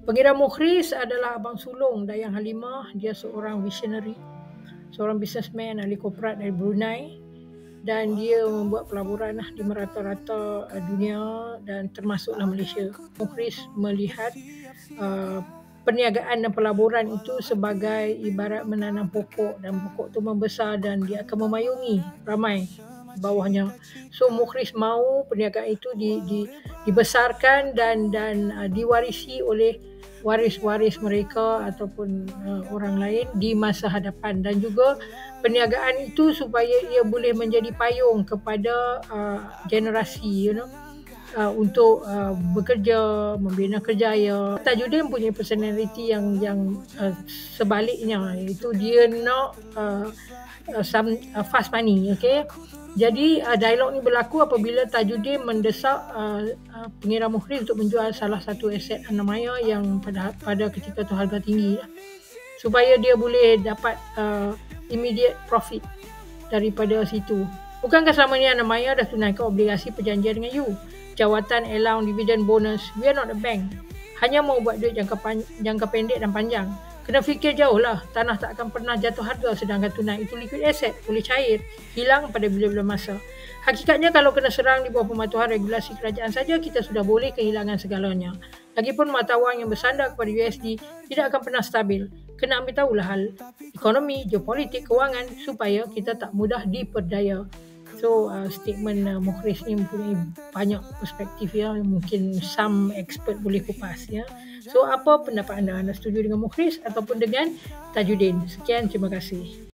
Pangeran Mukhris adalah abang sulung Dayang Halimah. Dia seorang visionary, seorang businessman, ahli korporat dari Brunei, dan dia membuat pelaburan di merata-rata dunia dan termasuklah Malaysia. Mukhris melihat perniagaan dan pelaburan itu sebagai ibarat menanam pokok, dan pokok itu membesar dan dia akan memayungi ramai bawahnya. So Mukhris mahu perniagaan itu dibesarkan dan diwarisi oleh waris-waris mereka ataupun orang lain di masa hadapan, dan juga perniagaan itu supaya ia boleh menjadi payung kepada generasi untuk bekerja, membina kerjaya. Tajuddin punya personality yang sebaliknya, iaitu dia nak some fast money, okay? Jadi dialog ni berlaku apabila Tajuddin mendesak Pangeran Mukhris untuk menjual salah satu aset Annamaya yang pada ketika itu harga tinggi supaya dia boleh dapat immediate profit daripada situ. Bukankah selama ni Annamaya dah tunaikan obligasi perjanjian dengan you? Jawatan, allowance, dividen, bonus. We are not a bank. Hanya mau buat duit jangka pendek dan panjang. Kena fikir jauh lah. Tanah tak akan pernah jatuh harga, sedangkan tunai itu liquid asset, boleh cair, hilang pada bila-bila masa. Hakikatnya kalau kena serang di bawah pematuhan regulasi kerajaan saja, kita sudah boleh kehilangan segalanya. Lagipun mata wang yang bersandar kepada USD tidak akan pernah stabil. Kena ambil tahulah hal ekonomi, geopolitik, kewangan supaya kita tak mudah diperdaya. So statement Mukhris ni mempunyai banyak perspektif ya, mungkin some expert boleh kupas ya. So apa pendapat anda? Anda setuju dengan Mukhris ataupun dengan Tajuddin? Sekian, terima kasih.